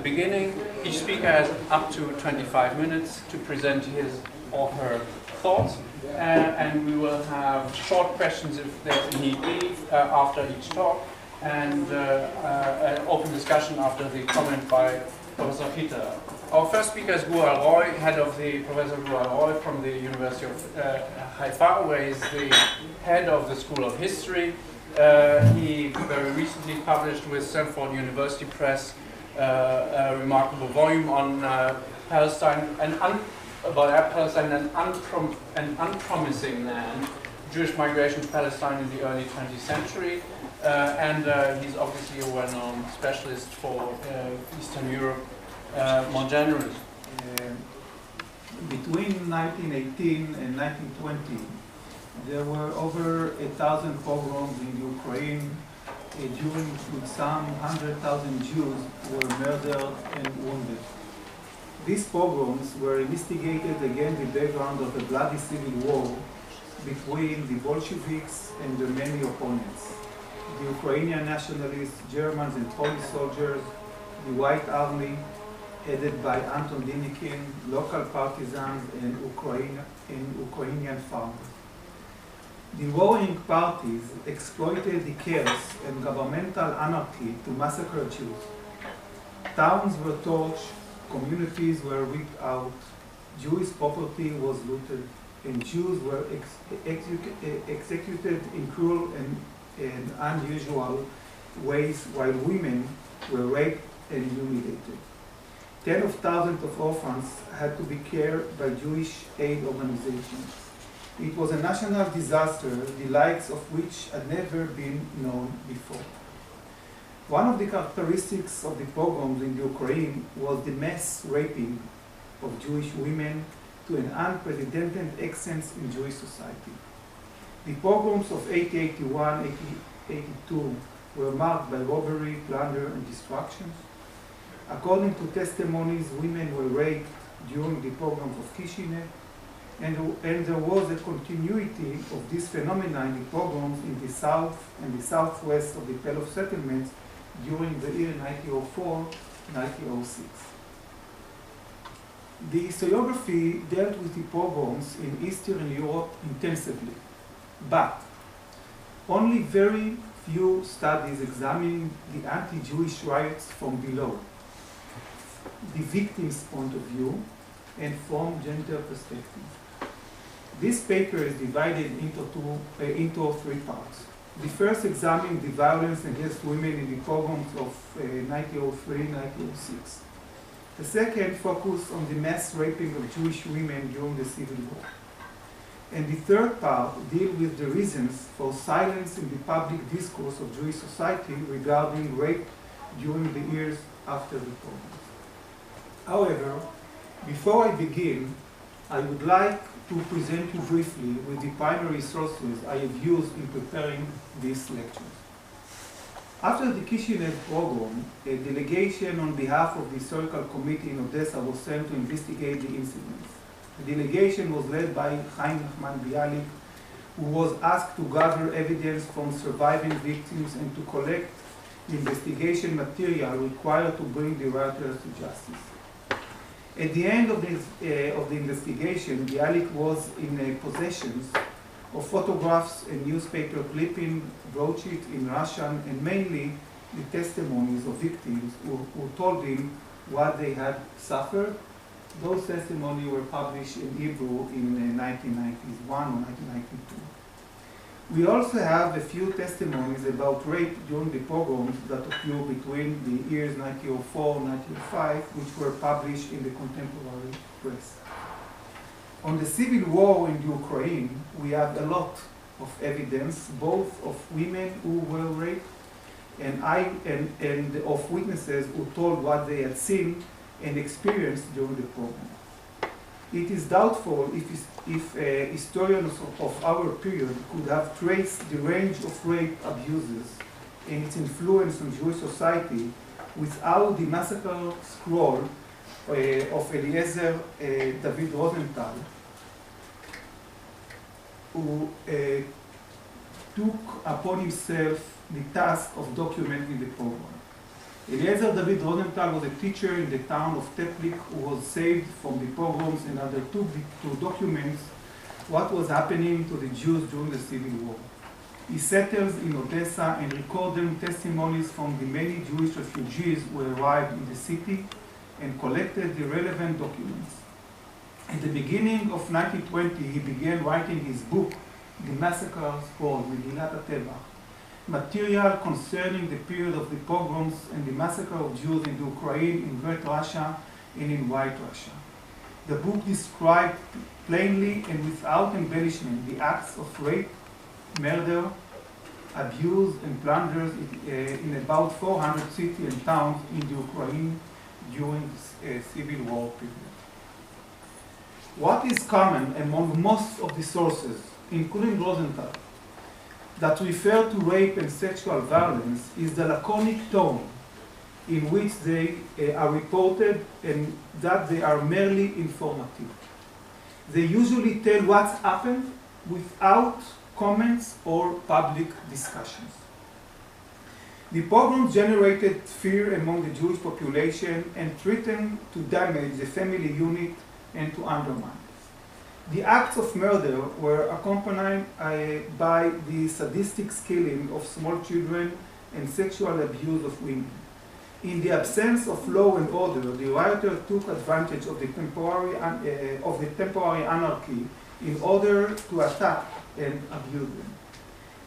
beginning. Each speaker has up to 25 minutes to present his or her thoughts, and we will have short questions if there's need be after each talk, and an open discussion after the comment by Professor Peter. Our first speaker is Gual Roy, Professor Gual Roy from the University of Haifa, where he's the head of the School of History. He very recently published with Stanford University Press a remarkable volume on Palestine and an unpromising land, Jewish migration to Palestine in the early 20th century, and he's obviously a well-known specialist for Eastern Europe more generally. Between 1918 and 1920, there were over 1,000 pogroms in Ukraine, during which some 100,000 Jews were murdered and wounded. These pogroms were instigated against the background of a bloody civil war between the Bolsheviks and their many opponents: the Ukrainian nationalists, Germans and Polish soldiers, the White Army, headed by Anton Denikin, local partisans, and Ukrainian farmers. The warring parties exploited the chaos and governmental anarchy to massacre Jews. Towns were torched, communities were ripped out, Jewish property was looted, and Jews were executed in cruel and unusual ways, while women were raped and humiliated. Tens of thousands of orphans had to be cared by Jewish aid organizations. It was a national disaster, the likes of which had never been known before. One of the characteristics of the pogroms in Ukraine was the mass raping of Jewish women to an unprecedented extent in Jewish society. The pogroms of 1881-1882 were marked by robbery, plunder, and destruction. According to testimonies, women were raped during the pogroms of Kishinev, and there was a continuity of this phenomenon in the pogroms in the south and the southwest of the Pale of settlements during the year 1904-1906. The historiography dealt with the pogroms in Eastern Europe intensively, but only very few studies examining the anti-Jewish riots from below, the victim's point of view, and from gender perspective. This paper is divided into three parts. The first examines the violence against women in the pogroms of 1903-1906. The second focused on the mass raping of Jewish women during the Civil War. And the third part deals with the reasons for silence in the public discourse of Jewish society regarding rape during the years after the pogroms. However, before I begin, I would like to present you briefly with the primary sources I have used in preparing this lecture. After the Kishinev pogrom, a delegation on behalf of the Historical Committee in Odessa was sent to investigate the incidents. The delegation was led by Chaim Nachman Bialik, who was asked to gather evidence from surviving victims and to collect the investigation material required to bring the rioters to justice. At the end of the investigation, Bialik was in possession of photographs and newspaper clipping, broadsheets in Russian, and mainly the testimonies of victims who told him what they had suffered. Those testimonies were published in Hebrew in 1991 or 1992. We also have a few testimonies about rape during the pogroms that occurred between the years 1904 and 1905, which were published in the contemporary press. On the civil war in Ukraine, we have a lot of evidence, both of women who were raped and of witnesses who told what they had seen and experienced during the pogrom. It is doubtful if historians of our period could have traced the range of rape abuses and its influence on Jewish society without the massacre scroll of Eliezer David Rosenthal, who took upon himself the task of documenting the pogrom. Eliezer David Rosenthal was a teacher in the town of Teplik who was saved from the pogroms and undertook to document what was happening to the Jews during the Civil War. He settles in Odessa and recorded testimonies from the many Jewish refugees who arrived in the city and collected the relevant documents. At the beginning of 1920, he began writing his book, The Massacres called Megillat HaTevach, material concerning the period of the pogroms and the massacre of Jews in the Ukraine, in Great Russia, and in White Russia. The book described plainly and without embellishment the acts of rape, murder, abuse, and plunders in about 400 cities and towns in the Ukraine during the Civil War period. What is common among most of the sources, including Rosenthal, that refer to rape and sexual violence is the laconic tone in which they are reported and that they are merely informative. They usually tell what's happened without comments or public discussions. The pogroms generated fear among the Jewish population and threatened to damage the family unit and to undermine it. The acts of murder were accompanied by the sadistic killing of small children and sexual abuse of women. In the absence of law and order, the rioters took advantage of the temporary anarchy in order to attack and abuse them.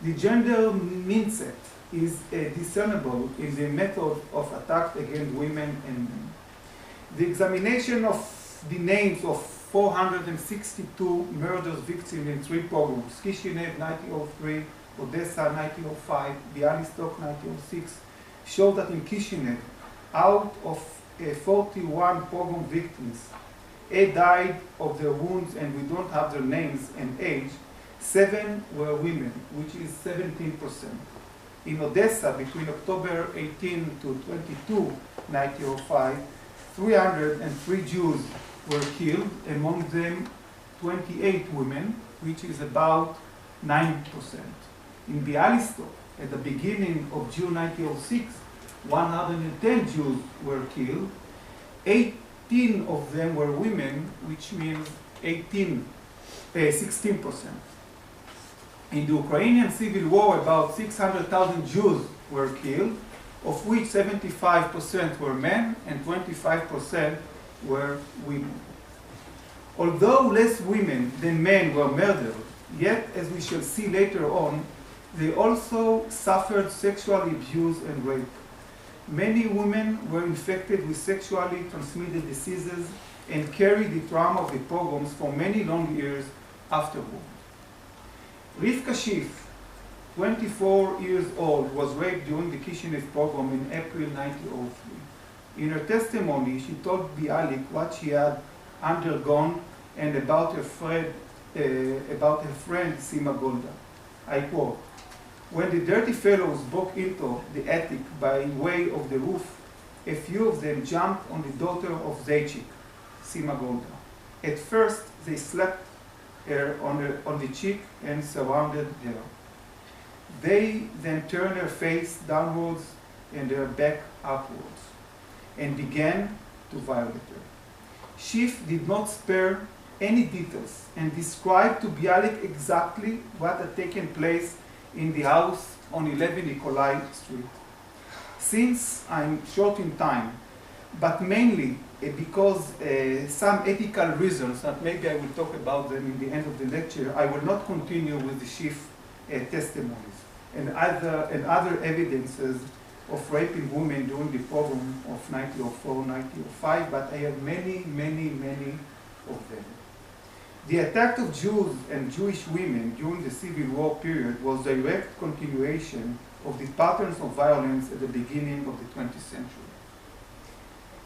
The gender mindset is discernible in the method of attack against women and men. The examination of the names of 462 murders victims in 3 pogroms, Kishinev 1903, Odessa 1905, Bialystok 1906, show that in Kishinev, out of 41 pogrom victims, 8 died of their wounds, and we don't have their names and age. 7 were women, which is 17%. In Odessa, between October 18 to 22, 1905, 303 Jews were killed, among them 28 women, which is about 9%. In Bialystok, at the beginning of June 1906, 110 Jews were killed. 18 of them were women, which means 16%. In the Ukrainian Civil War, about 600,000 Jews were killed, of which 75% were men and 25% were women. Although less women than men were murdered, yet, as we shall see later on, they also suffered sexual abuse and rape. Many women were infected with sexually transmitted diseases and carried the trauma of the pogroms for many long years afterward. Rivka Schiff, 24 years old, was raped during the Kishinev pogrom in April 1903. In her testimony, she told Bialik what she had undergone and about her friend Sima Golda. I quote, "When the dirty fellows broke into the attic by way of the roof, a few of them jumped on the daughter of Zaychik, Sima Golda. At first, they slapped her on the cheek and surrounded her. They then turned her face downwards and her back upwards and began to violate her. Schiff did not spare any details and described to Bialik exactly what had taken place in the house on 11 Nikolai Street. Since I'm short in time, but mainly because some ethical reasons that maybe I will talk about them in the end of the lecture, I will not continue with the Schiff testimonies and other evidences of raping women during the pogrom of 1904, 1905, but I have many of them. The attack of Jews and Jewish women during the Civil War period was a direct continuation of the patterns of violence at the beginning of the 20th century.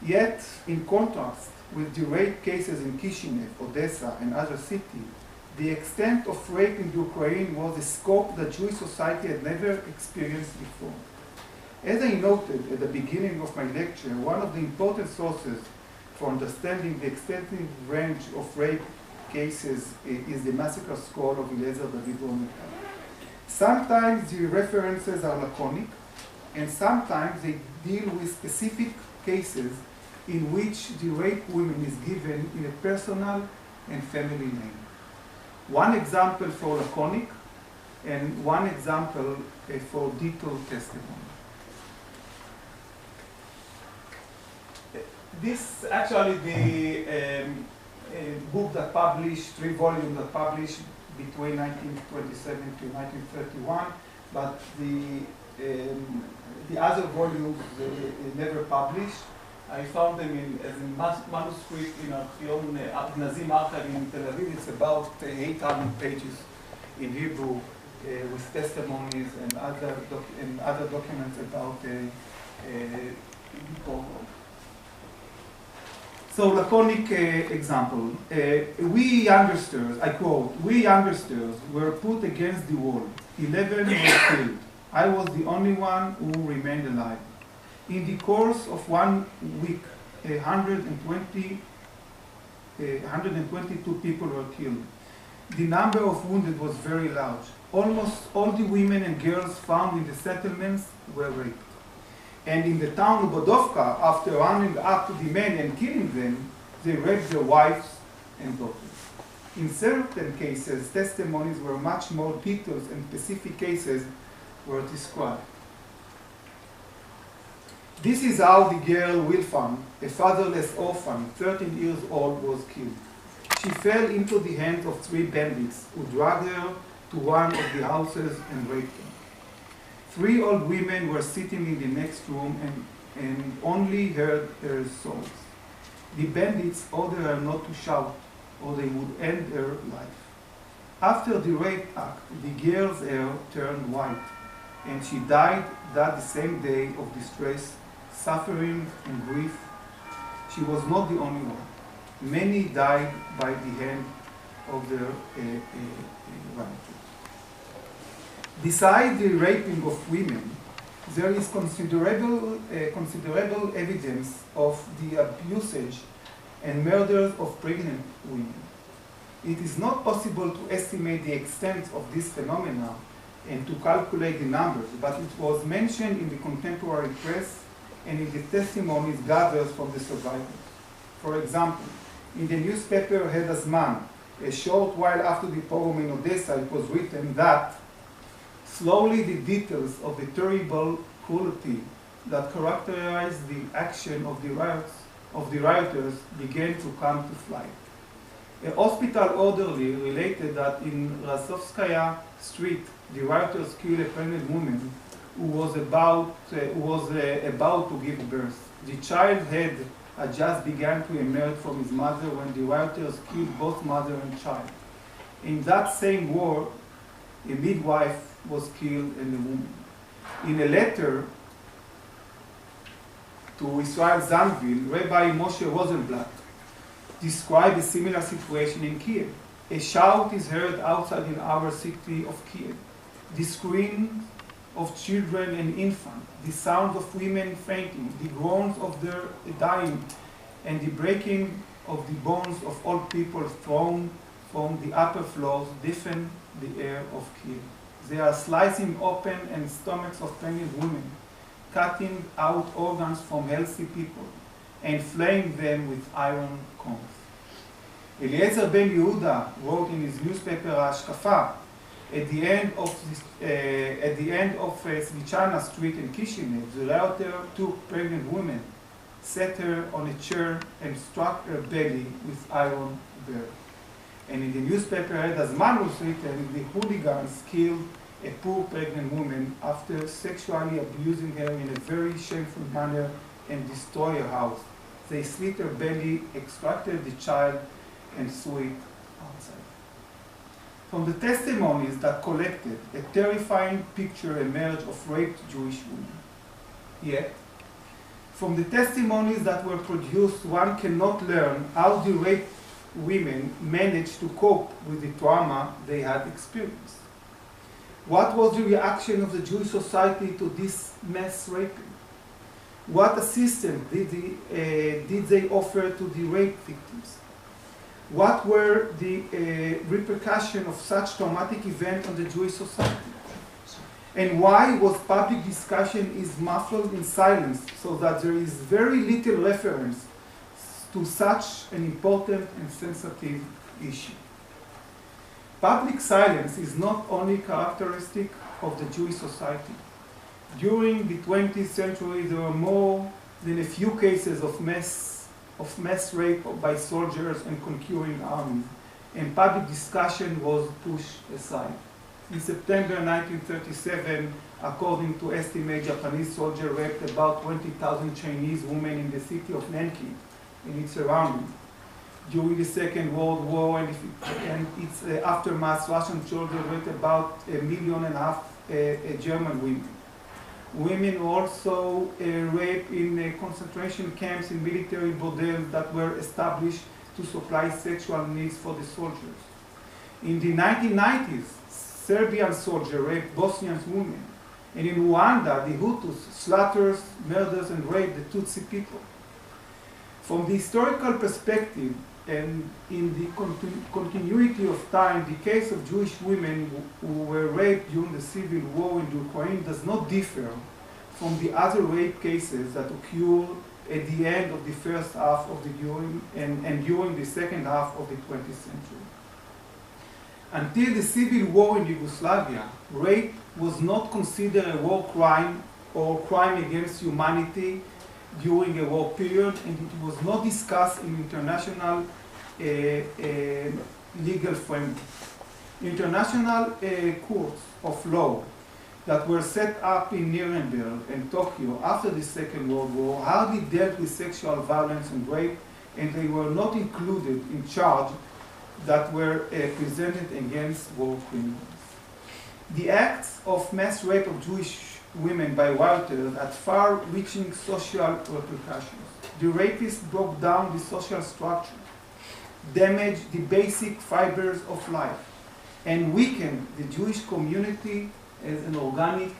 Yet, in contrast with the rape cases in Kishinev, Odessa, and other cities, the extent of rape in Ukraine was a scope that Jewish society had never experienced before. As I noted at the beginning of my lecture, one of the important sources for understanding the extensive range of rape cases is the massacre scroll of Eliezer David Rosenthal. Sometimes the references are laconic, and sometimes they deal with specific cases in which the raped woman is given in a personal and family name. One example for laconic, and one example for detailed testimony. This actually the book that published, 3 volumes that published between 1927 to 1931, but the other volumes never published. I found them as a manuscript in Archeon Nazim Archive in Tel Aviv. It's about 800 pages in Hebrew with testimonies and other documents about the pogrom. So laconic example. We youngsters, I quote, "We youngsters were put against the wall. 11 were killed. I was the only one who remained alive. In the course of 1 week, 122 people were killed. The number of wounded was very large. Almost all the women and girls found in the settlements were raped. And in the town of Bodovka, after rounding up the men and killing them, they raped their wives and daughters." In certain cases, testimonies were much more detailed and specific cases were described. This is how the girl Wilfan, a fatherless orphan, 13 years old, was killed. She fell into the hands of 3 bandits who dragged her to one of the houses and raped her. 3 old women were sitting in the next room and only heard her sobs. The bandits ordered her not to shout or they would end her life. After the rape act, the girl's hair turned white and she died that same day of distress, suffering and grief. She was not the only one. Many died by the hand of their relatives. Besides the raping of women, there is considerable evidence of the abusage and murders of pregnant women. It is not possible to estimate the extent of this phenomena and to calculate the numbers, but it was mentioned in the contemporary press and in the testimonies gathered from the survivors. For example, in the newspaper Het Hazman, a short while after the pogrom in Odessa, it was written that slowly the details of the terrible cruelty that characterized the action of the rioters began to come to light. A hospital orderly related that in Rasovskaya Street, the rioters killed a pregnant woman who was about to give birth. The child's head had just begun to emerge from his mother when the rioters killed both mother and child. In that same war, a midwife was killed and a woman. In a letter to Israel Zanvil, Rabbi Moshe Rosenblatt described a similar situation in Kiev. A shout is heard outside in our city of Kiev. The screams of children and infants, the sounds of women fainting, the groans of their dying, and the breaking of the bones of old people thrown from the upper floors deafen the air of Kiev. They are slicing open and stomachs of pregnant women, cutting out organs from healthy people, and flaying them with iron combs. Eliezer Ben Yehuda wrote in his newspaper Hashkafa, at the end of Svichana Street in Kishinev, the rioter took pregnant woman, set her on a chair, and struck her belly with iron bar. And in the newspaper, as man was written, the hooligans killed a poor pregnant woman after sexually abusing her in a very shameful manner and destroyed her house. They slit her belly, extracted the child, and threw it outside. From the testimonies that collected, a terrifying picture emerged of raped Jewish women. Yet, from the testimonies that were produced, one cannot learn how the raped women managed to cope with the trauma they had experienced. What was the reaction of the Jewish society to this mass raping? What assistance did they offer to the rape victims? What were the repercussions of such traumatic event on the Jewish society? And why was public discussion is muffled in silence, so that there is very little reference to such an important and sensitive issue. Public silence is not only characteristic of the Jewish society. During the 20th century, there were more than a few cases of mass rape by soldiers and conquering armies, and public discussion was pushed aside. In September 1937, according to estimates, Japanese soldiers raped about 20,000 Chinese women in the city of Nanking and its surroundings. During the Second World War and its aftermath, Russian soldiers raped about 1.5 million German women. Women also raped in concentration camps in military bordells that were established to supply sexual needs for the soldiers. In the 1990s, Serbian soldiers raped Bosnian women. And in Rwanda, the Hutus slaughters, murders, and raped the Tutsi people. From the historical perspective, and in the continuity of time, the case of Jewish women who were raped during the civil war in Ukraine does not differ from the other rape cases that occurred at the end of the first half of the and during the second half of the 20th century. Until the civil war in Yugoslavia, rape was not considered a war crime or crime against humanity during a war period, and it was not discussed in international legal framework. International courts of law that were set up in Nuremberg and Tokyo after the Second World War hardly dealt with sexual violence and rape, and they were not included in charges that were presented against war criminals. The acts of mass rape of Jewish women by rioters had far-reaching social repercussions. The rapists broke down the social structure, damaged the basic fibers of life, and weakened the Jewish community as an organic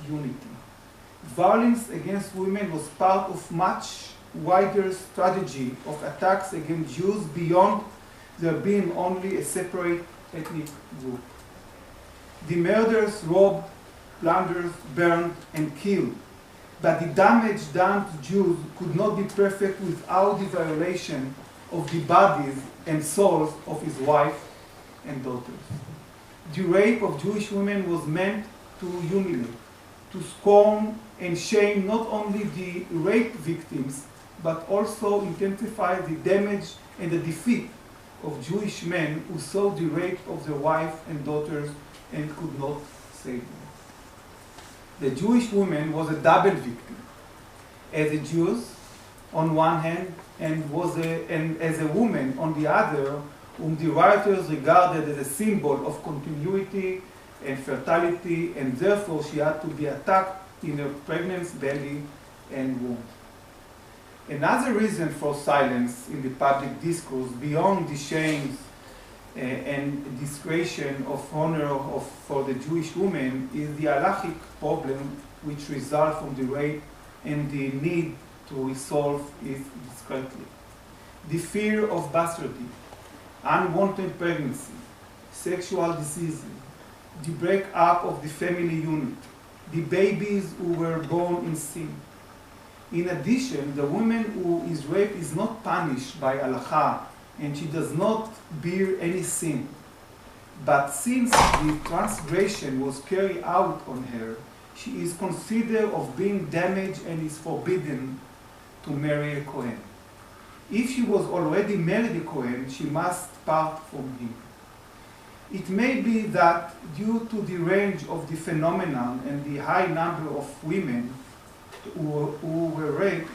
unity. Violence against women was part of much wider strategy of attacks against Jews beyond there being only a separate ethnic group. The murders robbed, plundered, burned, and killed, but the damage done to Jews could not be perfect without the violation of the bodies and souls of his wife and daughters. The rape of Jewish women was meant to humiliate, to scorn and shame not only the rape victims, but also intensify the damage and the defeat of Jewish men who saw the rape of their wife and daughters and could not save them. The Jewish woman was a double victim, as a Jew on one hand, and as a woman on the other, whom the writers regarded as a symbol of continuity and fertility, and therefore she had to be attacked in her pregnant belly and womb. Another reason for silence in the public discourse, beyond the shames and discretion of honor for the Jewish woman, is the halachic problem which results from the rape and the need to resolve it discreetly. The fear of bastardy, unwanted pregnancy, sexual diseases, the breakup of the family unit, the babies who were born in sin. In addition, the woman who is raped is not punished by halacha, and she does not bear any sin. But since the transgression was carried out on her, she is considered of being damaged and is forbidden to marry a Kohen. If she was already married a Kohen, she must part from him. It may be that due to the range of the phenomenon and the high number of women who were raped,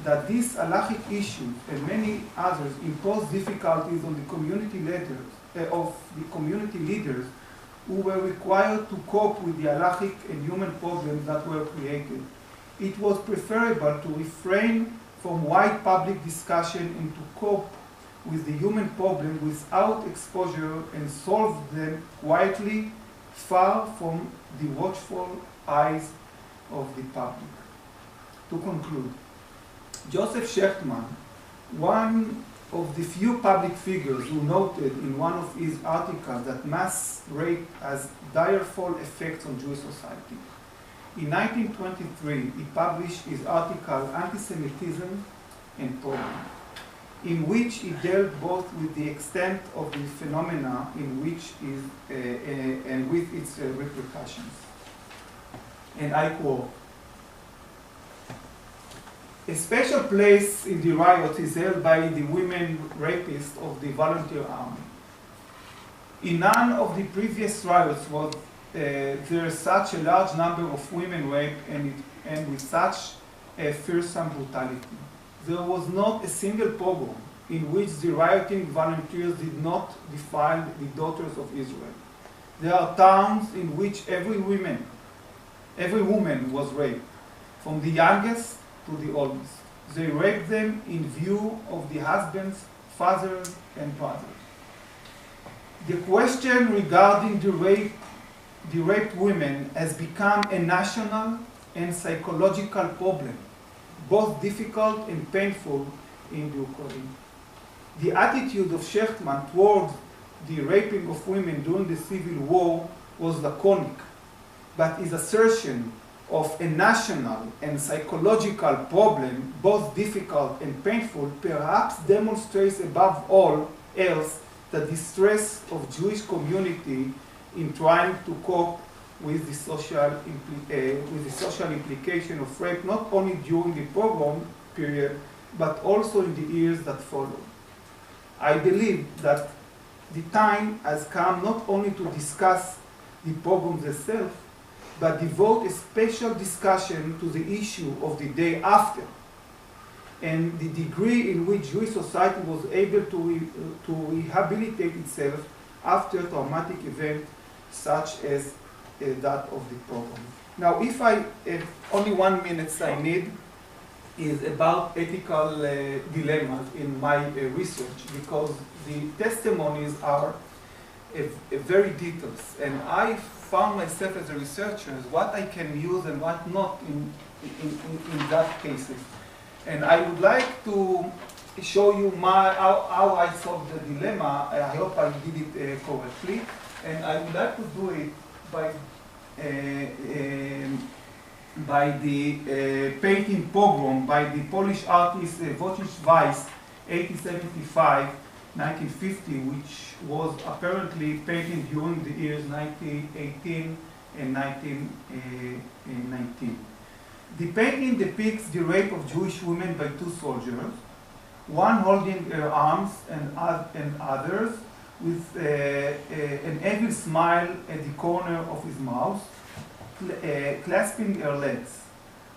that these halachic issues and many others impose difficulties on the community leaders who were required to cope with the halachic and human problems that were created. It was preferable to refrain from wide public discussion and to cope with the human problem without exposure and solve them quietly, far from the watchful eyes of the public. To conclude, Joseph Schechtman, one of the few public figures who noted in one of his articles that mass rape has direful effects on Jewish society. In 1923, he published his article, Anti-Semitism and Pogrom, in which he dealt both with the extent of the phenomena in which and with its repercussions. And I quote, "A special place in the riot is held by the women rapists of the volunteer army. In none of the previous riots was there such a large number of women raped and with such a fearsome brutality. There was not a single pogrom in which the rioting volunteers did not defile the daughters of Israel. There are towns in which every woman was raped, from the youngest to the oldest. They raped them in view of the husbands, fathers, and brothers. The question regarding the raped women has become a national and psychological problem, both difficult and painful in the Ukraine. The attitude of Shechtman towards the raping of women during the Civil War was laconic, but his assertion of a national and psychological problem, both difficult and painful, perhaps demonstrates above all else the distress of Jewish community in trying to cope with the social implication of rape, not only during the pogrom period, but also in the years that followed. I believe that the time has come not only to discuss the pogroms themselves, but devote a special discussion to the issue of the day after, and the degree in which Jewish society was able to rehabilitate itself after traumatic events such as that of the pogrom. Now, if only 1 minute I need is about ethical dilemmas in my research, because the testimonies are very detailed, and I found myself as a researcher what I can use and what not in that cases. And I would like to show you how I solved the dilemma. I hope I did it correctly. And I would like to do it by the painting Pogrom by the Polish artist Wojciech Weiss, 1875-1950, which was apparently painted during the years 1918 and 1919. The painting depicts the rape of Jewish women by two soldiers, one holding her arms and others with an evil smile at the corner of his mouth, clasping her legs.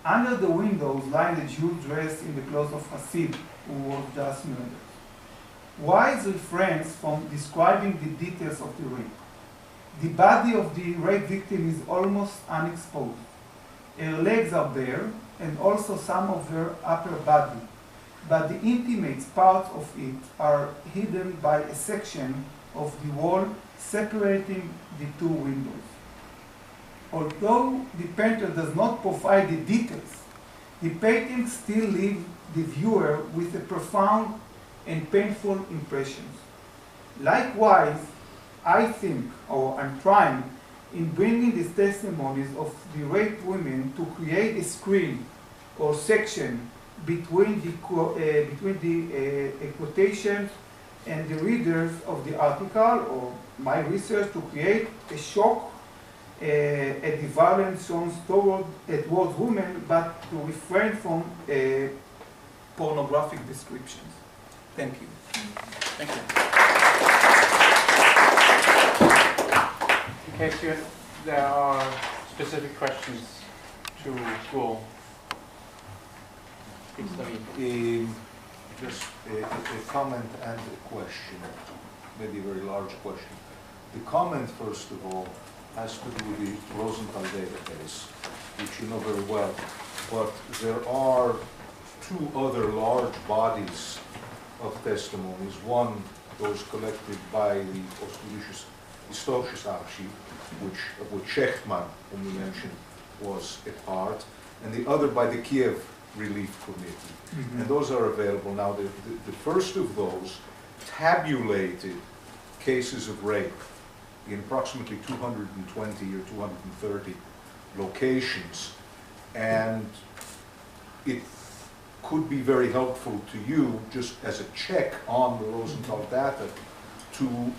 Under the windows lying a Jew dressed in the clothes of Hasid, who was just murdered. Weiss refrains from describing the details of the rape. The body of the rape victim is almost unexposed. Her legs are bare, and also some of her upper body, but the intimate parts of it are hidden by a section of the wall separating the two windows. Although the painter does not provide the details, the painting still leaves the viewer with a profound and painful impressions. Likewise, I think, or I'm trying, in bringing these testimonies of the raped women to create a screen or section between the quotations and the readers of the article or my research, to create a shock at the violence shown towards women, but to refrain from pornographic descriptions. Thank you. Thank you. In case there are specific questions to Gul. Just a comment and a question, maybe a very large question. The comment, first of all, has to do with the Rosenthal database, which you know very well. But there are two other large bodies of testimonies. One, those collected by the Ostjüdisches Historisches Archiv, of which Shechtman, whom we mentioned, was a part, and the other by the Kiev Relief Committee. And those are available now. The first of those tabulated cases of rape in approximately 220 or 230 locations. And it could be very helpful to you, just as a check on the Rosenthal data, to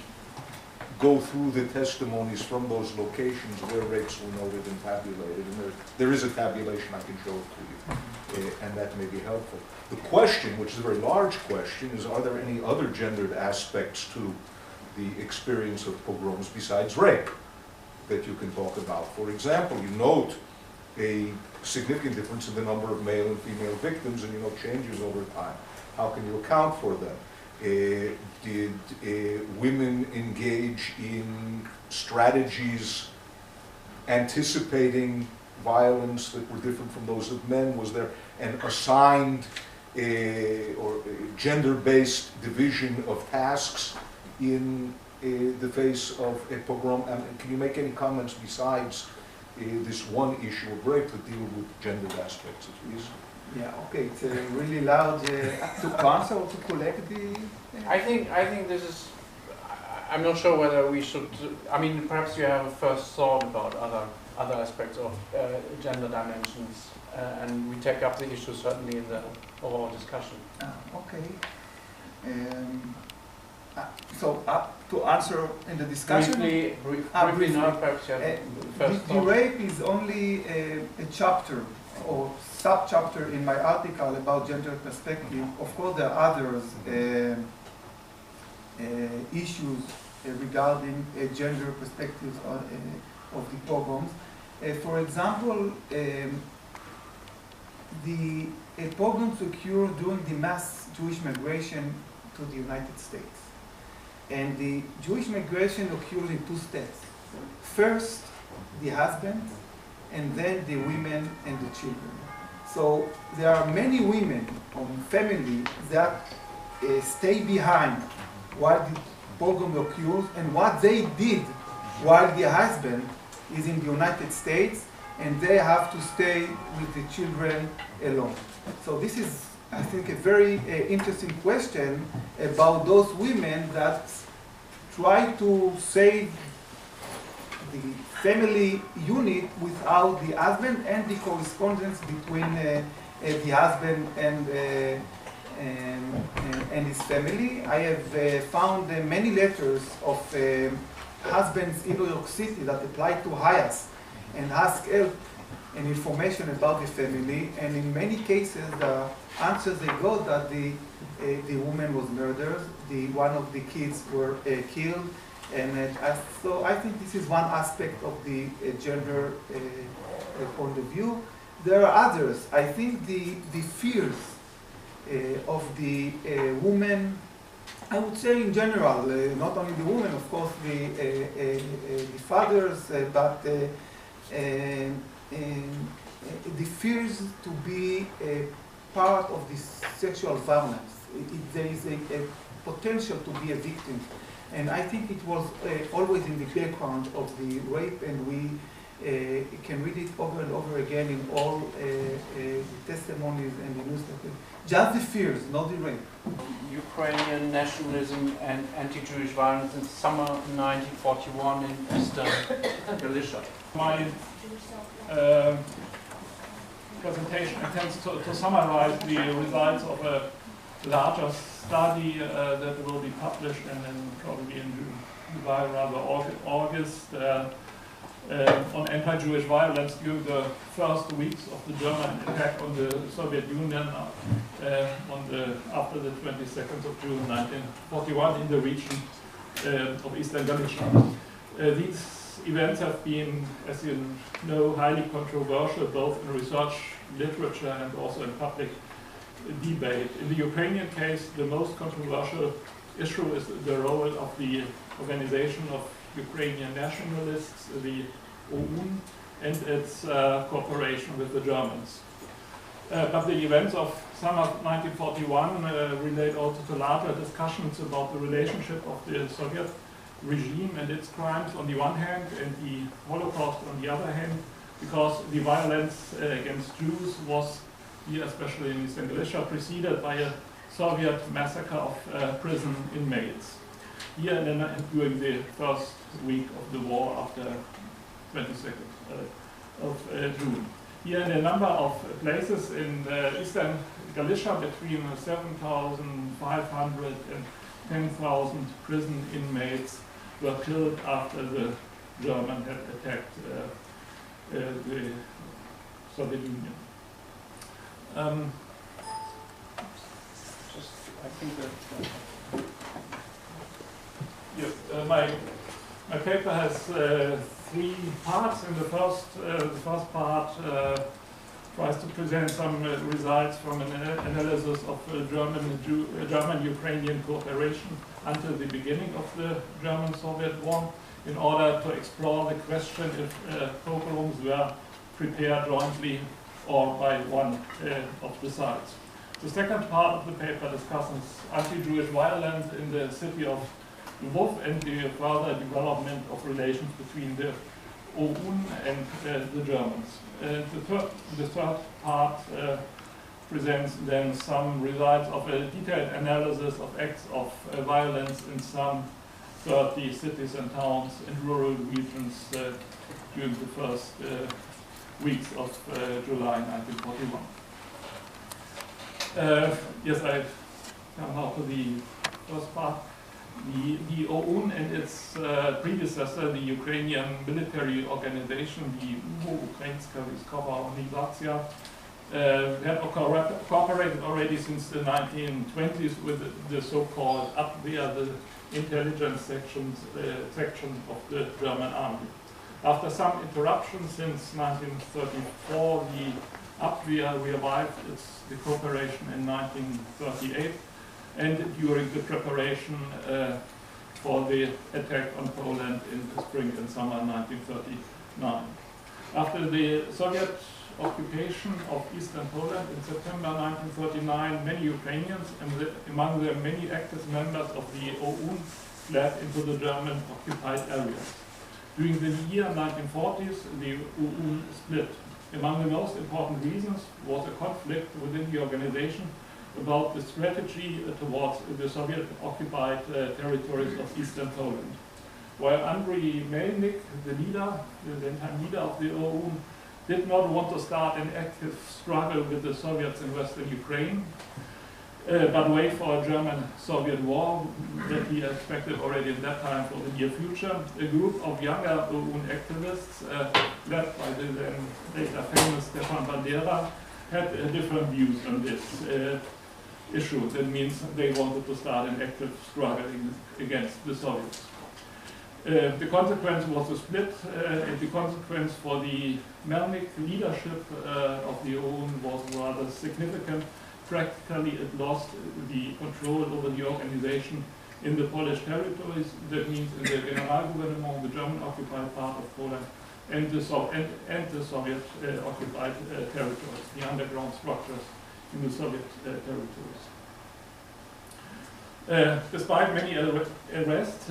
go through the testimonies from those locations where rapes were noted and tabulated. And there is a tabulation, I can show it to you, and that may be helpful. The question, which is a very large question, is are there any other gendered aspects to the experience of pogroms besides rape that you can talk about? For example, you note a significant difference in the number of male and female victims, and you know changes over time. How can you account for them? Did women engage in strategies anticipating violence that were different from those of men? Was there an assigned or gender-based division of tasks in the face of a pogrom? And can you make any comments besides this one issue of rape that deal with gendered aspects at least? Yeah, okay, it's a really large to answer or to collect the... I think this is, I'm not sure whether we should, I mean, perhaps you have a first thought about other aspects of gender dimensions, and we take up the issue certainly in the overall discussion. Okay. So to answer in the discussion... Briefly now, perhaps you have the first thought. The rape is only a chapter or sub-chapter in my article about gender perspective. Of course, there are others issues regarding gender perspectives of the pogroms. For example, the pogroms occurred during the mass Jewish migration to the United States. And the Jewish migration occurred in two steps. First, the husband, and then the women and the children. So there are many women or families that stay behind while the pogrom occurs, and what they did while the husband is in the United States, and they have to stay with the children alone. So this is, I think, a very interesting question about those women that try to save the family unit without the husband and the correspondence between the husband and his family. I have found many letters of husbands in New York City that applied to HIAS and asked help and information about the family, and in many cases the answers they got that the woman was murdered, one of the kids were killed, and so I think this is one aspect of the gender point of view. There are others. I think the fears of the women, I would say in general, not only the women, of course, the fathers, but the fears to be a part of this sexual violence. There is a potential to be a victim. And I think it was always in the background of the rape, and we can read it over and over again in all the testimonies and the newspapers. Just the fears, not the rape. Ukrainian nationalism and anti-Jewish violence in summer 1941 in eastern Galicia. My presentation intends to summarize the results of a larger study that will be published probably in July, rather August, on anti-Jewish violence during the first weeks of the German attack on the Soviet Union after the 22nd of June 1941 in the region of Eastern Galicia. These events have been, as you know, highly controversial, both in research literature and also in public debate. In the Ukrainian case, the most controversial issue is the role of the Organization of Ukrainian Nationalists, the OUN, and its cooperation with the Germans. But the events of summer 1941 relate also to larger discussions about the relationship of the Soviet regime and its crimes on the one hand, and the Holocaust on the other hand, because the violence against Jews was here especially in Eastern Galicia, preceded by a Soviet massacre of prison inmates. Here during the first week of the war after 22nd of June. Here in a number of places in Eastern Galicia, between 7,500 and 10,000 prison inmates were killed after the German had attacked the Soviet Union. I think that. Yes, my paper has three parts. In the first part tries to present some results from an analysis of German-Ukrainian cooperation until the beginning of the German-Soviet war, in order to explore the question if pogroms were prepared jointly or by one of the sides. The second part of the paper discusses anti-Jewish violence in the city of Lvov and the further development of relations between the OUN and the Germans. The third part presents then some results of a detailed analysis of acts of violence in some 30 cities and towns and rural regions during the first weeks of July 1941. Yes, I come now to the first part. The OUN and its predecessor, the Ukrainian military organization, the Ukrainska Vojskova Organizacja, had cooperated already since the 1920s with the so-called Abwehr, the intelligence section of the German army. After some interruptions since 1934, the Abwehr revived the cooperation in 1938, and during the preparation for the attack on Poland in the spring and summer 1939. After the Soviet occupation of eastern Poland in September 1939, many Ukrainians, and among them many active members of the OUN, fled into the German-occupied areas. During the year 1940s, the OUN split. Among the most important reasons was a conflict within the organization about the strategy towards the Soviet-occupied territories of eastern Poland. While Andriy Melnik, the then-time leader of the OUN, did not want to start an active struggle with the Soviets in Western Ukraine, but wait for a German-Soviet war that he expected already at that time for the near future, a group of younger OUN activists, led by the then later famous Stefan Bandera, had different views on this issue. That means they wanted to start an active struggle against the Soviets. The consequence was a split, and the consequence for the Melnik leadership of the OUN was rather significant. Practically, it lost the control over the organization in the Polish territories. That means in the Generalgouvernement, the German-occupied part of Poland, and the Soviet-occupied territories, the underground structures in the Soviet territories. Despite many arrests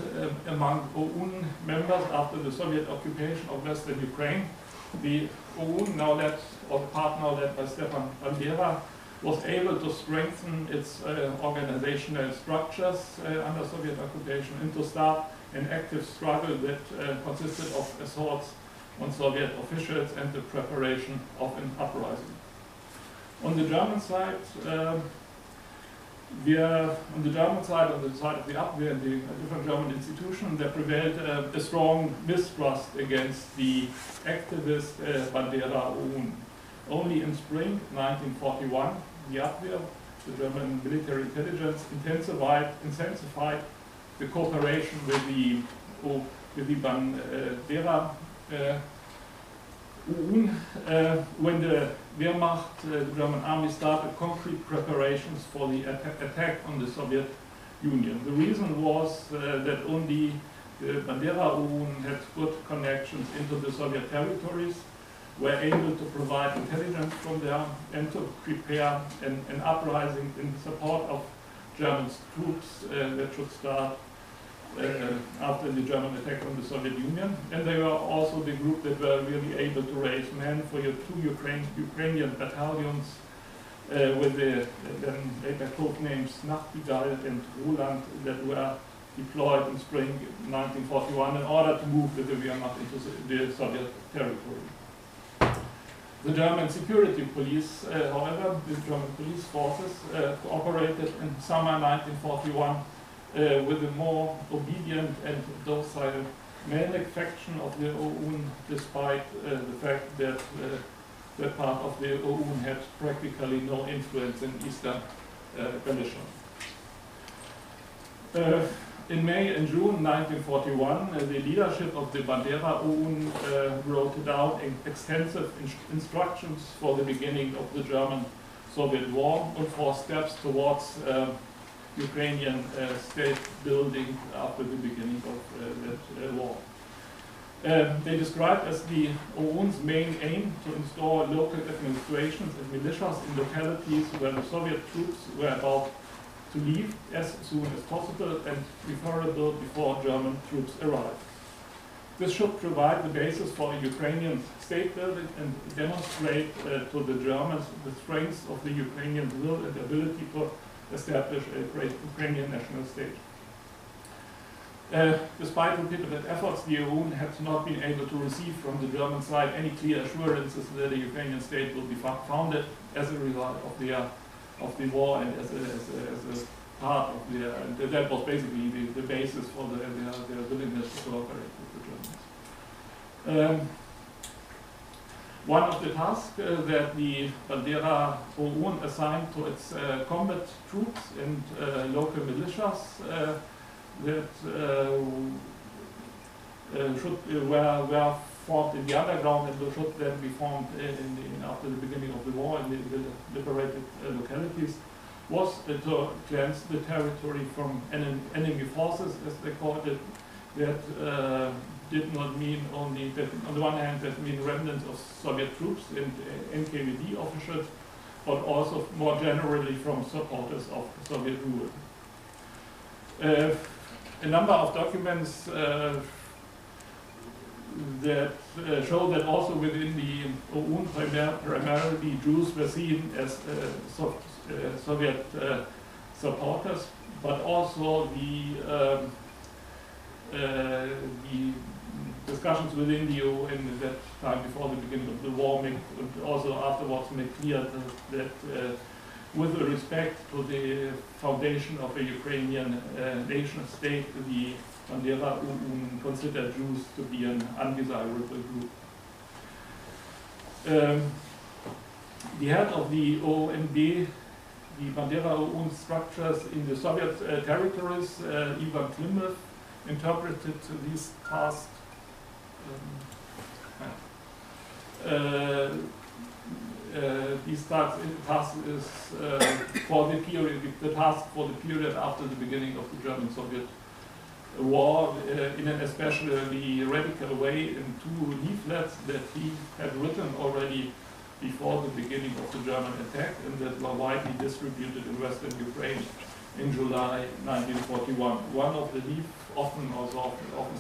among OUN members after the Soviet occupation of Western Ukraine, the OUN, now led, or the part now led by Stefan Bandera, was able to strengthen its organizational structures under Soviet occupation and to start an active struggle that consisted of assaults on Soviet officials and the preparation of an uprising. On the German side, on the side of the Abwehr and the different German institutions, there prevailed a strong mistrust against the activist Bandera OUN. Only in spring 1941, the Abwehr, the German military intelligence, intensified the cooperation with the Bandera OUN when the Wehrmacht, the German army, started concrete preparations for the attack on the Soviet Union. The reason was that only the Bandera OUN had good connections into the Soviet territories, were able to provide intelligence from there and to prepare an uprising in support of German troops that should start after the German attack on the Soviet Union. And they were also the group that were really able to raise men for your two Ukrainian battalions with the then later code names Nachtigall and Roland that were deployed in spring 1941 in order to move with the Wehrmacht into the Soviet territory. The German security police, however, the German police forces cooperated in summer 1941 with a more obedient and docile Melnik faction of the OUN, despite the fact that that part of the OUN had practically no influence in Eastern Galicia. In May and June 1941, the leadership of the Bandera OUN wrote down extensive instructions for the beginning of the German-Soviet war and for steps towards Ukrainian state building after the beginning of that war. They described as the OUN's main aim to install local administrations and militias in localities where the Soviet troops were about to leave as soon as possible and preferable before German troops arrived. This should provide the basis for a Ukrainian state building and demonstrate to the Germans the strength of the Ukrainian will and ability to establish a great Ukrainian national state. Despite repeated efforts, the OUN had not been able to receive from the German side any clear assurances that a Ukrainian state will be founded as a result of the war and as a part of the, and that was basically the basis for their willingness to cooperate with the Germans. One of the tasks that the Bandera OUN assigned to its combat troops and local militias that were formed in the underground and should then be formed after the beginning of the war in the liberated localities was to cleanse the territory from enemy forces, as they called it. That did not mean only that, on the one hand, that mean remnants of Soviet troops and NKVD officials, but also more generally from supporters of Soviet rule. A number of documents that show that also within the OUN primarily Jews were seen as Soviet supporters, but also the discussions within the OUN at that time before the beginning of the war and also afterwards made clear that with respect to the foundation of a Ukrainian nation state, the Bandera OUN considered Jews to be an undesirable group. The head of the ONB, the Bandera OUN structures in the Soviet territories, Ivan Klimev, interpreted these tasks is for the period, the task for the period after the beginning of the German-Soviet war, in an especially radical way, in two leaflets that he had written already before the beginning of the German attack and that were widely distributed in Western Ukraine in July 1941. One of the often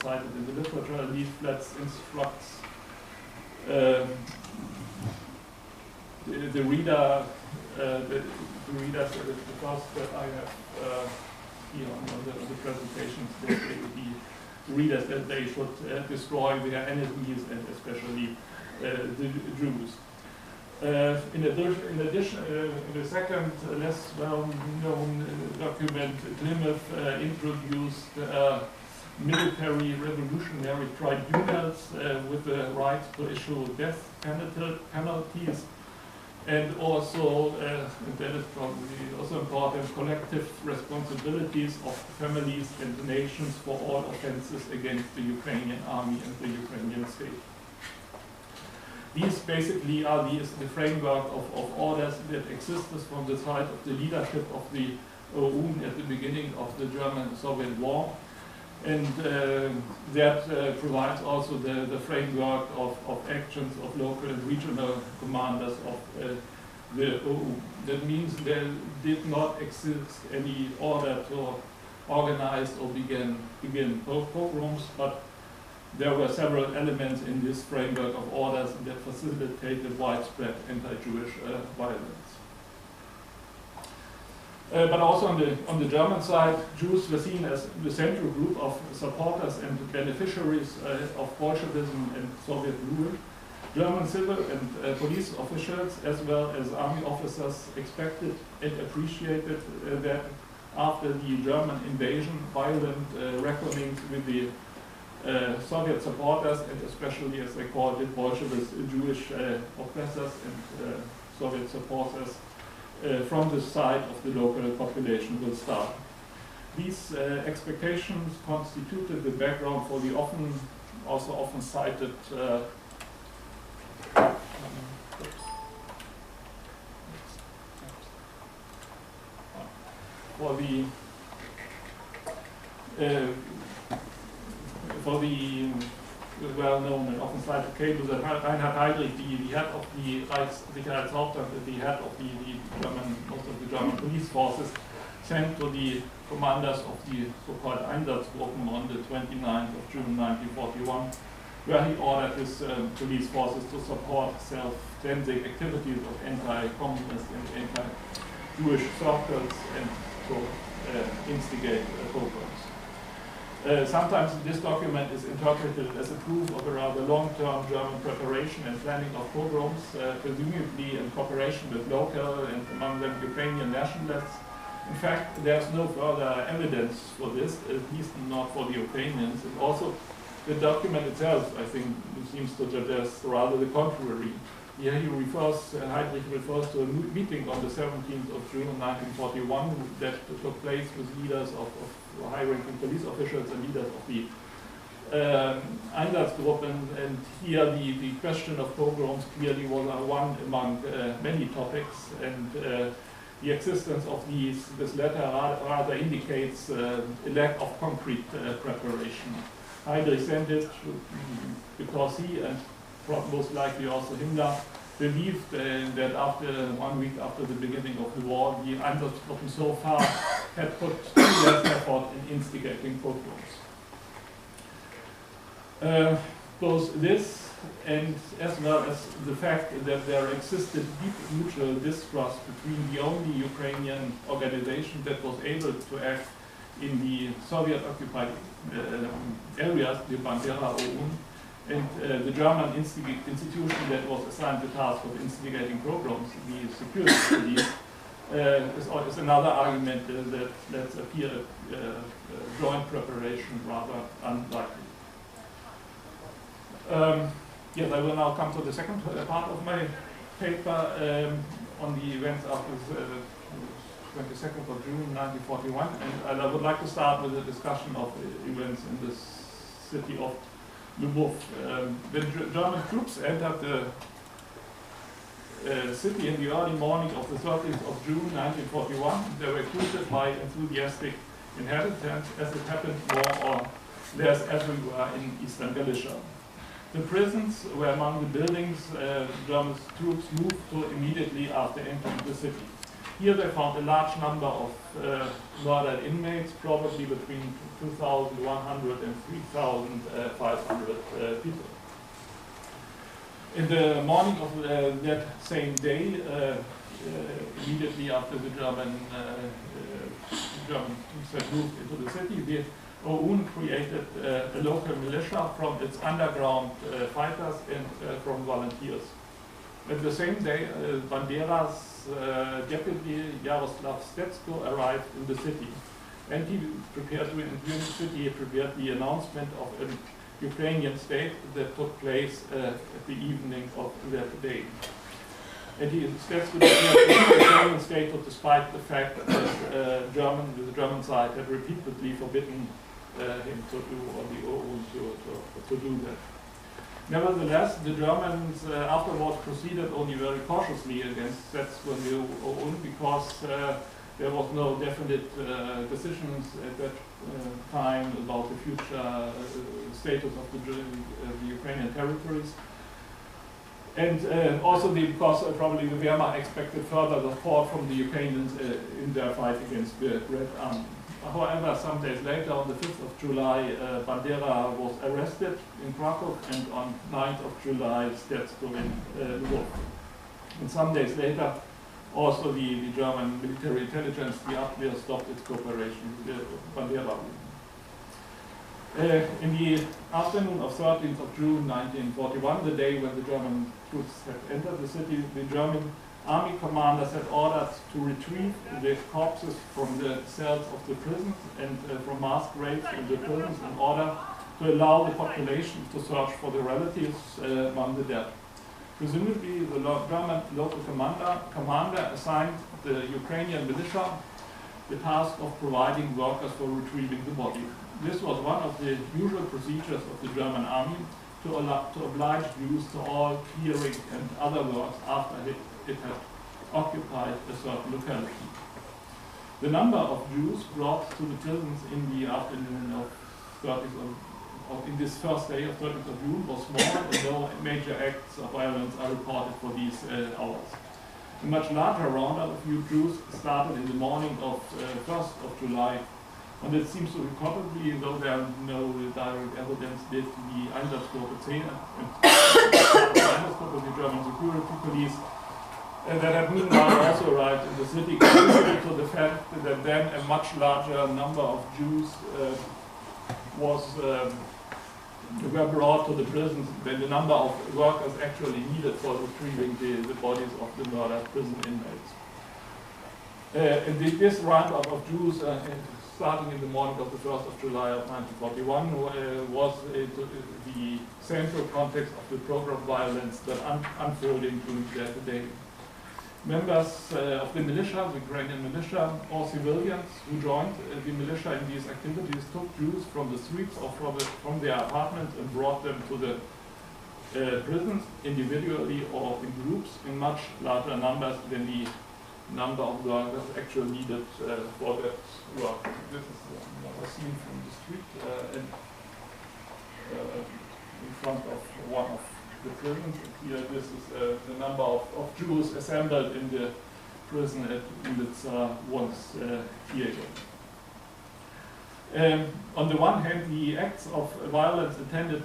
cited in the literature, leaflets instructs the reader, the first that I have here on the presentations, the readers that they should destroy their enemies and especially the Jews. In addition, in the second less well-known document, Klimev introduced military revolutionary tribunals with the right to issue death penalties, and also, that is probably also important, collective responsibilities of families and nations for all offenses against the Ukrainian army and the Ukrainian state. These basically are the framework of orders that existed from the side of the leadership of the OUN at the beginning of the German-Soviet war. And that provides also the framework of actions of local and regional commanders of the OUN. That means there did not exist any order to organize or begin pogroms, but there were several elements in this framework of orders that facilitated widespread anti-Jewish violence. But also on the German side, Jews were seen as the central group of supporters and beneficiaries of Bolshevism and Soviet rule. German civil and police officials, as well as army officers, expected and appreciated that after the German invasion, violent reckonings with the Soviet supporters, and especially, as they called it, Bolshevist Jewish oppressors and Soviet supporters from the side of the local population will start. These expectations constituted the background for the often cited for the well-known and often cited cable that Reinhard Heydrich, the head of the Reichssicherheitshauptamt, the head of most of the German police forces, sent to the commanders of the so-called Einsatzgruppen on the 29th of June 1941, where he ordered his police forces to support self-cleansing activities of anti-communist and anti-Jewish circles and to instigate pogroms. Sometimes this document is interpreted as a proof of a rather long-term German preparation and planning of pogroms, presumably in cooperation with local and among them Ukrainian nationalists. In fact, there's no further evidence for this, at least not for the Ukrainians. And also, the document itself, I think, seems to suggest rather the contrary. Here Heydrich refers to a meeting on the 17th of June 1941 that took place with leaders of high-ranking police officials and leaders of the Einsatzgruppen, and here the question of pogroms clearly was one among many topics, and the existence of this letter rather indicates a lack of concrete preparation. Heydrich sent it because he, and most likely also Himmler, believed that after 1 week after the beginning of the war, the Einsatzgruppen so far had put less effort in instigating pogroms. Both this and as well as the fact that there existed deep mutual distrust between the only Ukrainian organization that was able to act in the Soviet-occupied areas, the Bandera OUN, and the German institution that was assigned the task of instigating pogroms, the security police, is another argument that let's appear joint preparation rather unlikely. Yes, I will now come to the second part of my paper on the events after the 22nd of June 1941, and I would like to start with a discussion of events in the city of Lvov. When German troops entered the city in the early morning of the 30th of June 1941, they were greeted by enthusiastic inhabitants, as it happened more or less everywhere in Eastern Galicia. The prisons were among the buildings German troops moved to immediately after entering the city. Here they found a large number of murdered inmates, probably between 2,100 and 3,500 people. In the morning of that same day, immediately after the German troops had moved into the city, the OUN created a local militia from its underground fighters and from volunteers. At the same day, Bandera's deputy Jaroslav Stetsko arrived in the city, and he prepared the announcement of a Ukrainian state that took place at the evening of that day. And Stetsko declared the German state, despite the fact that the German side had repeatedly forbidden him to do, or the OUN to do that. Nevertheless, the Germans afterwards proceeded only very cautiously against Stetsko and the OUN because there was no definite decisions at that time about the future status of the Ukrainian territories. And also because probably the Wehrmacht expected further support from the Ukrainians in their fight against the Red Army. However, some days later, on the 5th of July, Bandera was arrested in Krakow, and on 9th of July, Stetsko in Lvov. And some days later, Also, the German military intelligence, the Abwehr, stopped its cooperation with the Bandera. In the afternoon of 13th of June 1941, the day when the German troops had entered the city, the German army commanders had ordered to retrieve the corpses from the cells of the prisons and from mass graves in the prisons in order to allow the population to search for the relatives among the dead. Presumably, the German local commander assigned the Ukrainian militia the task of providing workers for retrieving the body. This was one of the usual procedures of the German army to oblige Jews to all clearing and other works after it had occupied a certain locality. The number of Jews brought to the prisons in the afternoon of 30th in this first day of 30th of June was small, and no major acts of violence are reported for these hours. A much larger roundup of new Jews started in the morning of 1st of July, and it seems to be probably, though there are no direct evidence, that the Einsatzgruppe 10 and the German security police that had meanwhile also arrived in the city, contributed to the fact that then a much larger number of Jews were brought to the prisons than the number of workers actually needed for retrieving the bodies of the murdered prison inmates. This roundup of Jews starting in the morning of the 1st of July of 1941 was the central context of the program of violence that unfolding during that day. Members of the militia, the Ukrainian militia, or civilians who joined the militia in these activities took Jews from the streets or from their apartments and brought them to the prisons individually or in groups in much larger numbers than the number of workers actually needed for that work. This is another scene from the street in front of one of the prisons. Here, this is the number of Jews assembled in the prison at Ulitsa once theater. On the one hand, the acts of violence intended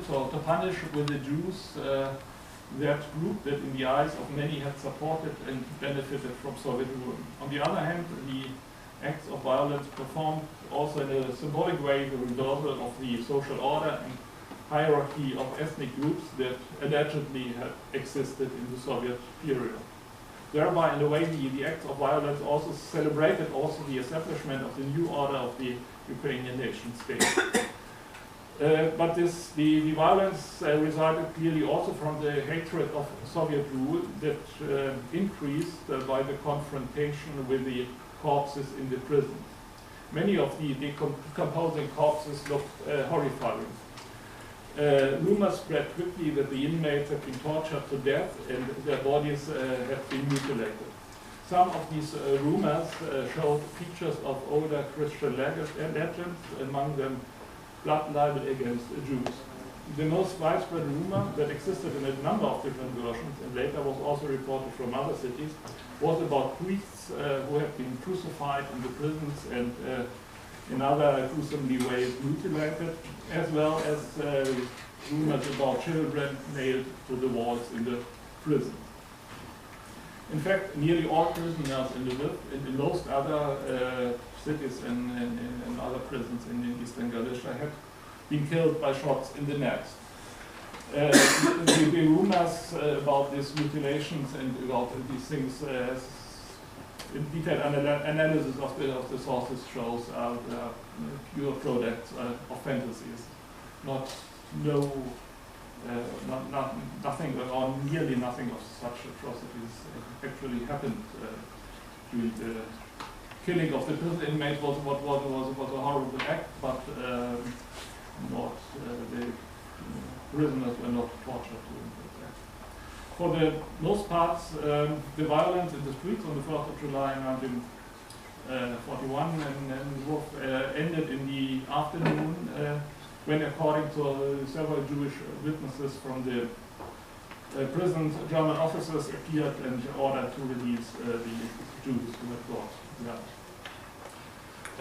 to punish with the Jews that group that in the eyes of many had supported and benefited from Soviet rule. On the other hand, the acts of violence performed also in a symbolic way the reversal of the social order and hierarchy of ethnic groups that allegedly had existed in the Soviet period. Thereby, in a way, the acts of violence also celebrated also the establishment of the new order of the Ukrainian nation state. But the violence resulted clearly also from the hatred of Soviet rule that increased by the confrontation with the corpses in the prisons. Many of the decomposing corpses looked horrifying. Rumors spread quickly that the inmates had been tortured to death and their bodies had been mutilated. Some of these rumors showed features of older Christian legends, among them blood libel against Jews. The most widespread rumor that existed in a number of different versions and later was also reported from other cities was about priests who had been crucified in the prisons and in other gruesomely ways mutilated, as well as rumors about children nailed to the walls in the prison. In fact, nearly all prisoners in Lviv and in most other cities and other prisons in Eastern Galicia had been killed by shots in the neck. The rumors about these mutilations and about these things, in detailed analysis of the sources shows are pure products of fantasies, nothing or nearly nothing of such atrocities actually happened during the killing of the prison inmates. Was a horrible act, but the prisoners were not tortured during that act. For the most part, the violence in the streets on the 1st of July 1941 ended in the afternoon when, according to several Jewish witnesses from the prisons, German officers appeared in order to release the Jews who had brought them.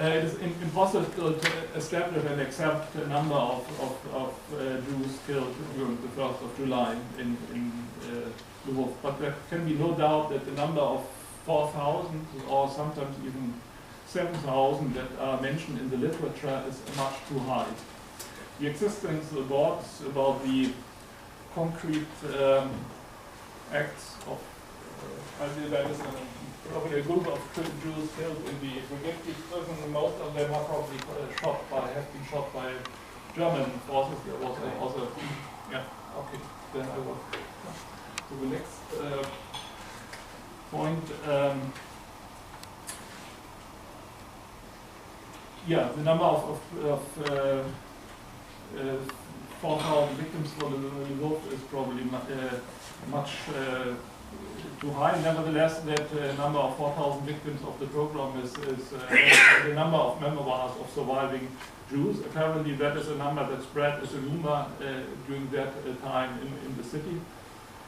It is impossible to establish an exact number of Jews killed during the 1st of July in Lvov, but there can be no doubt that the number of 4,000 or sometimes even 7,000 that are mentioned in the literature is much too high. The existence of reports about the concrete acts of there is probably a group of Jews killed in the Brigade prison. Most of them are probably have been shot by German forces. There was also, yeah, okay. Then I will to the next point. Yeah, the number of 4,000 victims for the Lvov is probably much too high. Nevertheless, that number of 4,000 victims of the pogrom is the number of memoirs of surviving Jews. Apparently, that is a number that spread as a rumor during that time in the city.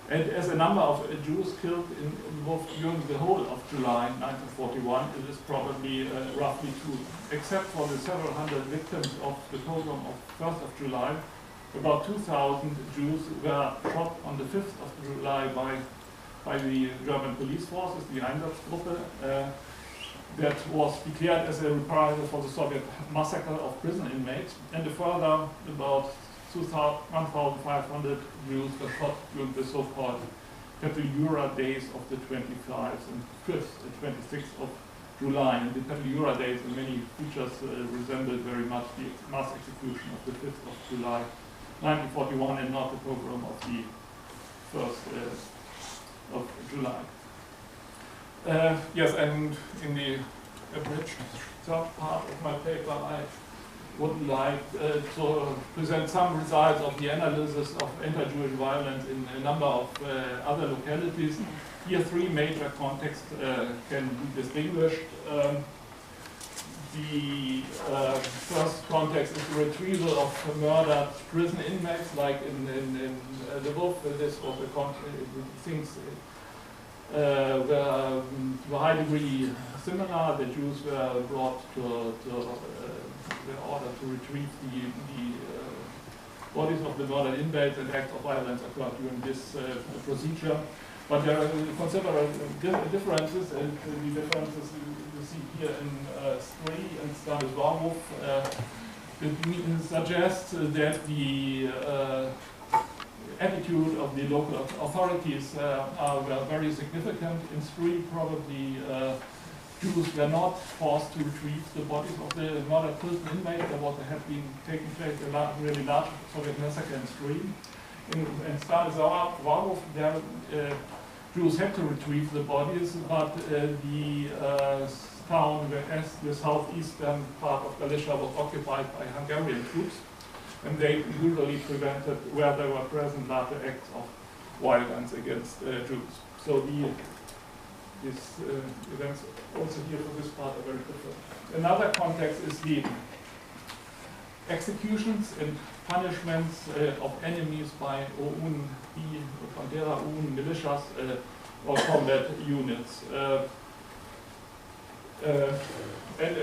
And as a number of Jews killed in Lvov during the whole of July 1941, it is probably roughly true. Except for the several hundred victims of the pogrom of 1st of July, about 2,000 Jews were shot on the 5th of July by the German police forces, the Einsatzgruppe, that was declared as a reprisal for the Soviet massacre of prison inmates, and a further about 1,500 Jews were shot during the so-called Petlura days of the 25th and 5th and 26th of July. And the Petlura days in many features resembled very much the mass execution of the 5th of July 1941 and not the pogrom of the 1st of July. Yes, and in the abridged third part of my paper, I would like to present some results of the analysis of anti-Jewish violence in a number of other localities. Here, three major contexts can be distinguished. The first context is the retrieval of murdered prison inmates, like in Lvov. This was things were to a high degree similar. The Jews were brought to in order to retrieve the bodies of the murdered inmates, and acts of violence occurred during this procedure. But there are considerable differences, and the differences you see here in Stry and Stanisław suggests that the attitude of the local authorities were very significant. In Stry, probably Jews were not forced to retrieve the bodies of the murdered prison inmates. There had been taking place a really large Soviet massacre in Stry. In Stanisław, there Jews had to retrieve the bodies, but the town, the southeastern part of Galicia, was occupied by Hungarian troops, and they usually prevented, where they were present, larger acts of violence against Jews. So these events also here for this part are very different. Another context is the executions and punishments of enemies by OUN, Bandera OUN militias or combat units.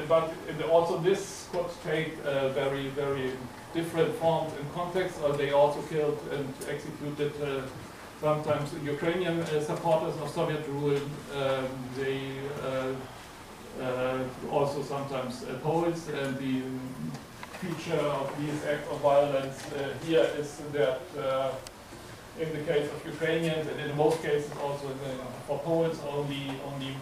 But also this could take very, very different forms and contexts. They also killed and executed sometimes Ukrainian supporters of Soviet rule. They also sometimes Poles. And the feature of these acts of violence here is that in the case of Ukrainians, and in most cases also for Poles, only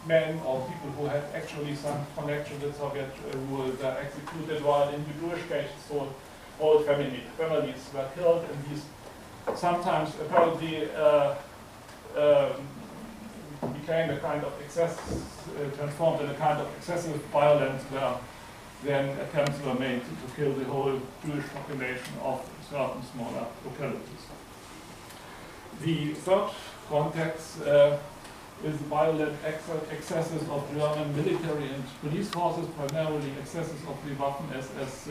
men or people who had actually some connection with Soviet rule were executed, while in the Jewish cases, whole families were killed, and these sometimes apparently became a kind of transformed in a kind of excessive violence, where then attempts were made to kill the whole Jewish population of certain smaller localities. The third context is violent excesses of German military and police forces, primarily excesses of the Waffen-SS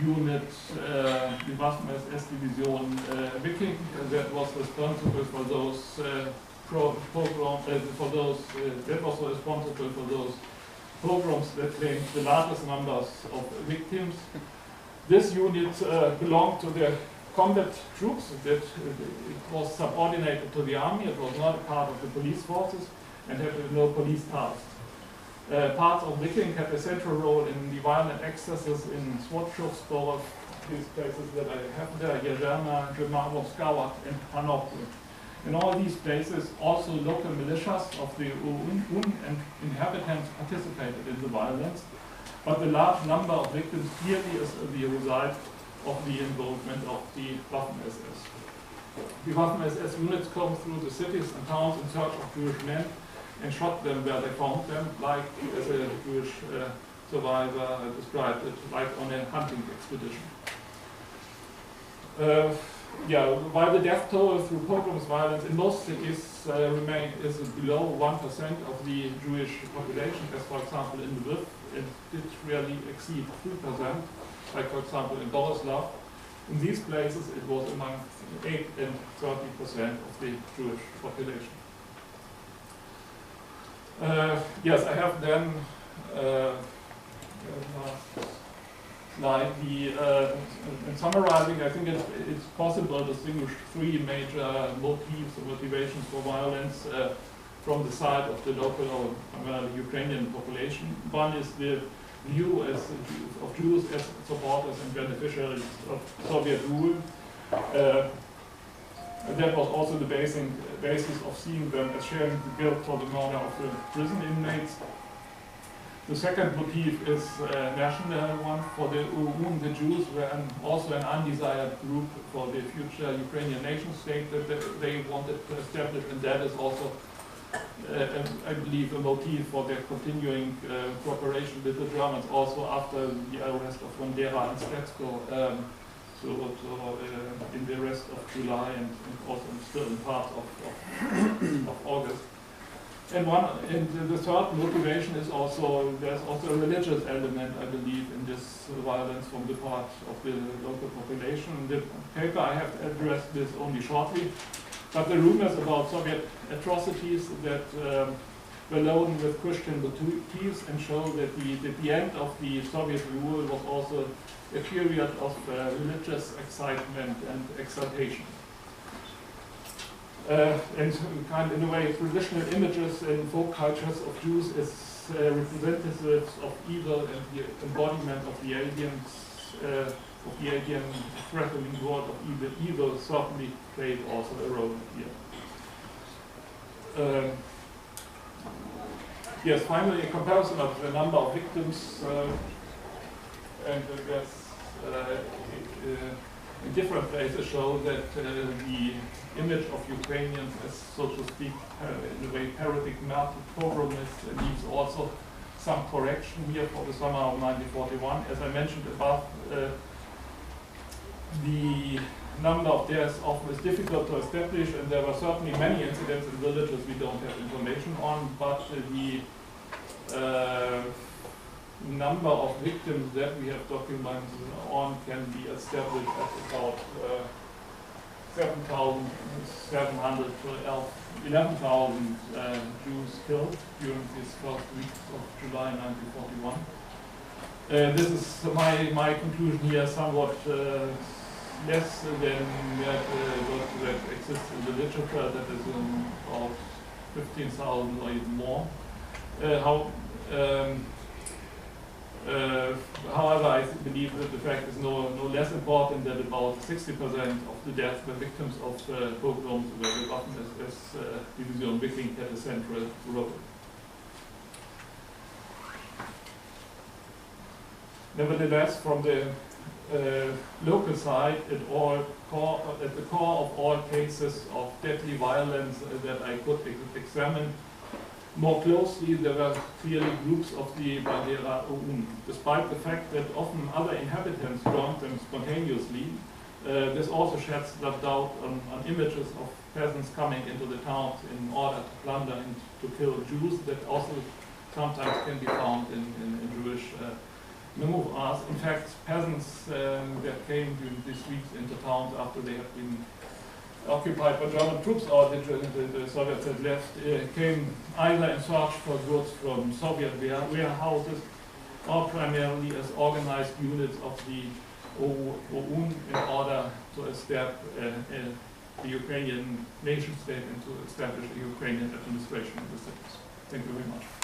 unit, the Waffen-SS Division Viking, that was responsible for those that was responsible for those pogroms that claimed the largest numbers of victims. This unit belonged to the combat troops. That it was subordinated to the army. It was not a part of the police forces and had no police tasks. Parts of Viking had a central role in the violent excesses in Swartskjoldsborg, these places that I have there, Jeżerna, Rzemawowskawa, and Hanopol. In all these places, also local militias of the UN and inhabitants participated in the violence, but the large number of victims clearly is the result of the involvement of the Waffen-SS. The Waffen-SS units come through the cities and towns in search of Jewish men and shot them where they found them, like as a Jewish survivor described it, like on a hunting expedition. While the death toll through pogroms violence in most cities is below 1% of the Jewish population, as for example in Lviv, it did really exceed 3%, like for example in Boleslav. In these places it was among 8 and 30% of the Jewish population. Yes, I have then slide. In summarizing, I think it's possible to distinguish three major motives or motivations for violence from the side of the local or primarily Ukrainian population. One is the view of Jews as supporters and beneficiaries of Soviet rule. And that was also the basis of seeing them as sharing the guilt for the murder of the prison inmates. The second motif is a national one. For the UN, the Jews were also an undesired group for the future Ukrainian nation state that they wanted to establish, and that is also, I believe, a motif for their continuing cooperation with the Germans also after the arrest of Bandera and Stetsko. In the rest of July and also still in parts of August. And the third motivation is also, there's also a religious element, I believe, in this violence from the part of the local population. In the paper I have addressed this only shortly, but the rumors about Soviet atrocities that were loaded with Christian motifs and show that the end of the Soviet rule was also a period of religious excitement and exaltation. And kind of, in a way, traditional images and folk cultures of Jews as representatives of evil and the embodiment of the alien threatening world of evil certainly played also a role here. Yes, finally, a comparison of the number of victims and in different places show that the image of Ukrainians as, so to speak, in a way paradigmatic pogromists needs also some correction here for the summer of 1941. As I mentioned above, the number of deaths often is difficult to establish, and there were certainly many incidents in villages we don't have information on, but the number of victims that we have documented on can be established at about 7,700 to 11,000 Jews killed during these first weeks of July 1941. This is my conclusion here, somewhat less than that exists in the literature, that is about 15,000 or even more. However, I believe that the fact is no less important that about 60% of the deaths were victims of pogroms where the Waffen-SS Division Viking had a central role. Nevertheless, from the local side, at the core of all cases of deadly violence that I could examine more closely, there were clearly groups of the Bandera UN. Despite the fact that often other inhabitants joined them spontaneously, this also sheds some doubt on images of peasants coming into the towns in order to plunder and to kill Jews that also sometimes can be found in Jewish memoirs. In fact, peasants that came during these weeks into towns after they had been occupied by German troops or the Soviets had left, came either in search for goods from Soviet warehouses or primarily as organized units of the OUN in order to establish the Ukrainian nation state and to establish a Ukrainian administration in the cities. Thank you very much.